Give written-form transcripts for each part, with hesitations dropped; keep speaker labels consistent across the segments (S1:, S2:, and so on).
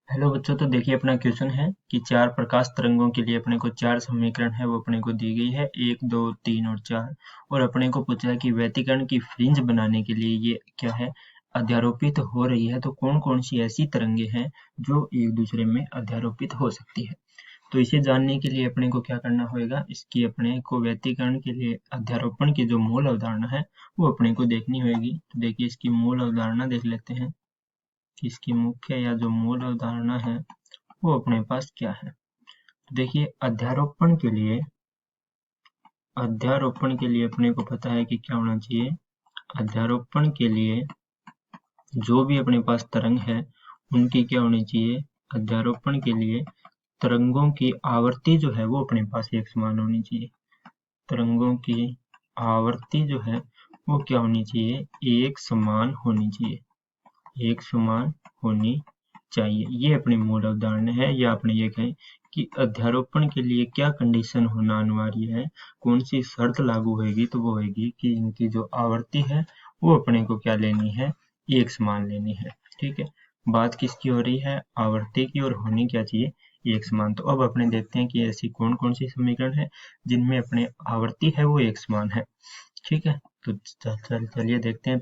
S1: Hello बच्चों, तो देखिए अपना क्वेश्चन है कि चार प्रकाश तरंगों के लिए अपने को चार समीकरण है वो अपने को दी गई है, 1, 2, 3 और 4। और अपने को पूछा है कि व्यतिकरण की फ्रिंज बनाने के लिए ये क्या है, अध्यारोपित हो रही है। तो कौन कौन सी ऐसी तरंगे हैं जो एक दूसरे में अध्यारोपित हो सकती है। तो इसे जानने के लिए अपने को क्या करना होगा, इसकी अपने को व्यतिकरण के लिए अध्यारोपण की जो मूल अवधारणा है वो अपने को देखनी होगी। तो देखिए इसकी मूल अवधारणा देख लेते हैं कि इसकी मुख्य या जो मूल अवधारणा है वो अपने पास क्या है। तो देखिए अध्यारोपण के लिए अपने को पता है कि क्या होना चाहिए। अध्यारोपण के लिए जो भी अपने पास तरंग है उनकी क्या होनी चाहिए, अध्यारोपण के लिए तरंगों की आवर्ती जो है वो अपने पास एक समान होनी चाहिए। तरंगों की आवर्ती जो है वो क्या होनी चाहिए, एक समान होनी चाहिए, एक समान होनी चाहिए। ये अपनी मूल अवधारणा है। या आपने ये कहें कि अध्यारोपण के लिए क्या कंडीशन होना अनिवार्य है, कौन सी शर्त लागू होगी, तो वो होगी कि इनकी जो आवृत्ति है वो अपने को क्या लेनी है, एक समान लेनी है। ठीक है, बात किसकी हो रही है, आवृत्ति की, और होनी क्या चाहिए, एक समान। तो अब अपने देखते हैं कि ऐसी कौन कौन सी समीकरण है जिनमें अपने आवृत्ति है वो एक समान है। ठीक है, तो चलिए देखते हैं।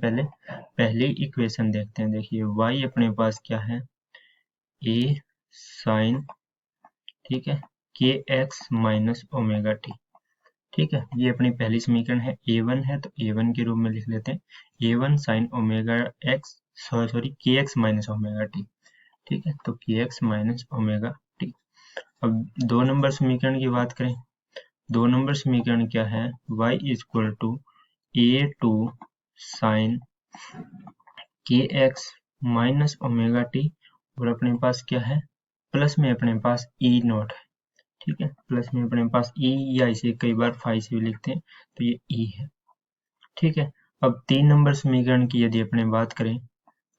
S1: पहली इक्वेशन देखते हैं। देखिए y अपने पास क्या है, a साइन, ठीक है, के एक्स माइनस ओमेगा टी। ठीक है, ये अपनी पहली समीकरण है। a1 है तो a1 के रूप में लिख लेते हैं, a1 sine omega x, sorry के एक्स माइनस ओमेगा टी। ठीक है, तो के एक्स माइनस ओमेगा टी। अब दो नंबर समीकरण की बात करें, दो नंबर समीकरण क्या है, y equal to a two sine के एक्स माइनस ओमेगा टी, और अपने पास क्या है, प्लस में अपने पास ई नॉट है। ठीक है, प्लस में अपने पास ई, या इसे कई बार फाई से भी लिखते हैं, तो ये ई है। ठीक है, अब तीन नंबर समीकरण की यदि अपने बात करें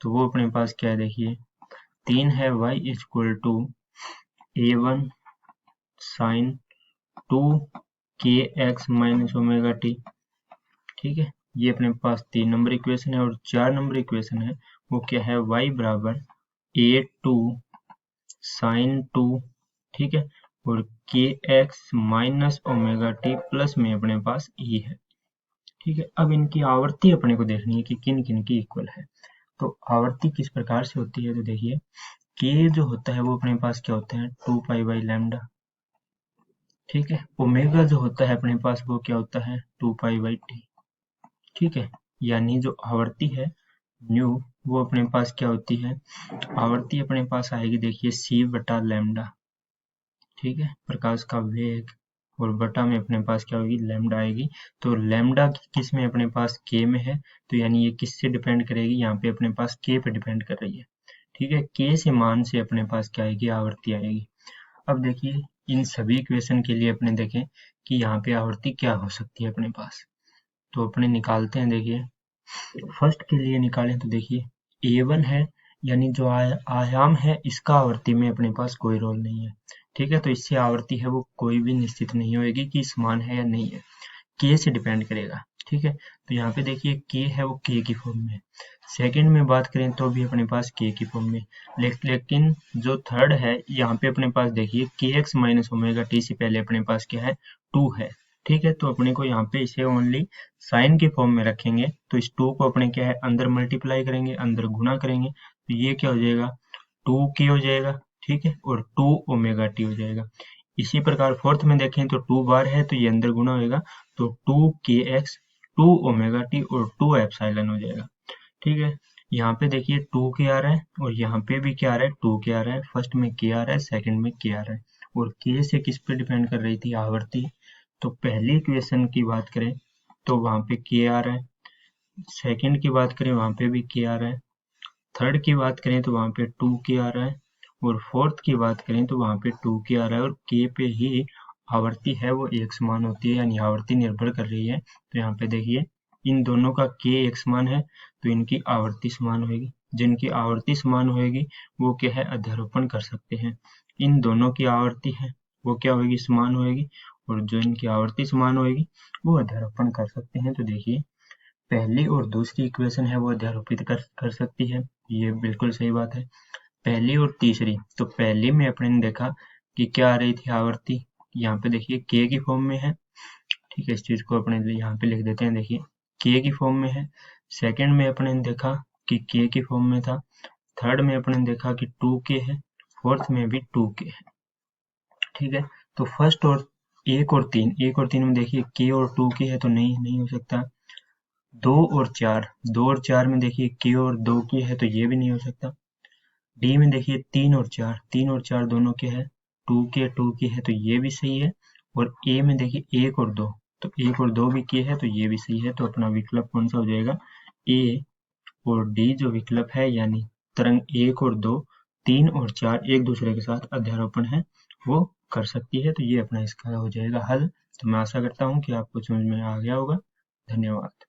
S1: तो वो अपने पास क्या है, देखिए तीन है y equal to a one sine two के एक्स माइनस ओमेगा टी। ठीक है, ये अपने पास तीन नंबर इक्वेशन है। और चार नंबर इक्वेशन है वो क्या है, y बराबर ए टू साइन टू, ठीक है, और के x minus omega T plus में अपने पास ई है। ठीक है, अब इनकी आवर्ती अपने को देखनी है कि किन किन की इक्वल है। तो आवर्ती किस प्रकार से होती है, तो देखिए के जो होता है वो अपने पास क्या होता है, 2 पाई बाई लैम्डा। ठीक है, ओमेगा जो होता है अपने पास वो क्या होता है, 2 पाई बाई टी। ठीक है, यानी जो आवर्ती है न्यू, वो अपने पास क्या होती है, आवर्ती अपने पास आएगी, देखिए सी बटा लैम्डा। ठीक है, प्रकाश का वेग, और बटा में अपने पास क्या होगी, लैम्डा आएगी। तो लैम्डा किस में अपने पास, के में है, तो यानी ये किससे डिपेंड करेगी, यहाँ पे अपने पास के पे डिपेंड कर रही है। ठीक है, के से मान से अपने पास क्या आएगी, आवर्ती आएगी। अब देखिए इन सभी इक्वेशन के लिए अपने देखें कि यहाँ पे आवर्ती क्या हो सकती है अपने पास। तो अपने निकालते हैं। देखिए फर्स्ट के लिए निकालें तो देखिए A1 है, यानी जो आयाम है इसका आवर्ती में अपने पास कोई रोल नहीं है। ठीक है, तो इससे आवर्ती है वो कोई भी निश्चित नहीं होगी कि समान है या नहीं है, के से डिपेंड करेगा। ठीक है, तो यहाँ पे देखिए के है वो के की फॉर्म में, सेकंड में बात करें तो भी अपने पास के की फॉर्म में, लेकिन जो थर्ड है यहाँ पे अपने पास देखिए के एक्स माइनस ओमेगा टी से पहले अपने पास क्या है, 2 है। ठीक है, तो अपने को यहाँ पे इसे ओनली साइन के फॉर्म में रखेंगे, तो इस 2 को अपने क्या है, अंदर मल्टीप्लाई करेंगे, अंदर गुणा करेंगे, तो ये क्या हो जाएगा, 2 के हो जाएगा। ठीक है, और 2 ओमेगा टी हो जाएगा। इसी प्रकार फोर्थ में देखें तो 2 बार है तो ये अंदर गुणा होगा, तो 2 के एक्स 2 ओमेगा टी और 2 एप्सिलॉन हो जाएगा। ठीक है, यहाँ पे देखिए 2 के आ रहा है, और यहाँ पे भी क्या आ रहा है, 2 के आ रहा है। फर्स्ट में के आ रहा है, सेकंड में के आ रहा है, और के से किस पे डिपेंड कर रही थी, आवर्ती। तो पहली इक्वेशन की बात करें तो वहां पे के आ रहा है, सेकंड की बात करें वहां पे भी के आ रहा है, थर्ड की बात करें तो वहां पे 2 के आ रहा है, और फोर्थ की बात करें तो वहां पे 2 के आ रहा है, और के पे ही आवर्ती है वो एक समान होती है, यानी आवर्ती निर्भर कर रही है। तो यहाँ पे देखिए इन दोनों का के एक समान है तो इनकी आवर्ती समान होगी, जिनकी आवर्ती समान होगी वो क्या है, अध्यारोपण कर सकते हैं। इन दोनों की आवर्ती है वो क्या होगी, समान होगी, और जो इनकी आवर्ती समान होगी वो अध्यारोपण कर सकते हैं। तो देखिए पहली और दूसरी इक्वेशन है वो अध्यारोपित कर सकती है, ये बिल्कुल सही बात है। पहली और तीसरी, तो पहली में अपने ने देखा कि क्या आ रही थी आवर्ती, यहाँ पे देखिए के की फॉर्म में है, ठीक है, इस चीज को अपने यहाँ पे लिख देते हैं, देखिए के की फॉर्म में है। सेकंड में अपने ने देखा कि के की फॉर्म में था। थर्ड में अपने ने देखा कि 2k है। फोर्थ में भी 2k है, ठीक है। तो फर्स्ट और एक और तीन में देखिए के और 2k है, तो नहीं हो सकता। 2 और 4 में देखिए के और 2k है, तो ये भी नहीं हो सकता। डी में देखिए 3 और 4 दोनों के है, 2k है, तो ये भी सही है। और ए में देखिए 1 और 2, तो 1 और 2 भी के है, तो ये भी सही है। तो अपना विकल्प कौन सा हो जाएगा, ए और डी जो विकल्प है, यानी तरंग 1 और 2, 3 और 4 एक दूसरे के साथ अध्यारोपण है वो कर सकती है। तो ये अपना इसका हो जाएगा हल। तो मैं आशा करता हूँ कि आपको समझ में आ गया होगा। धन्यवाद।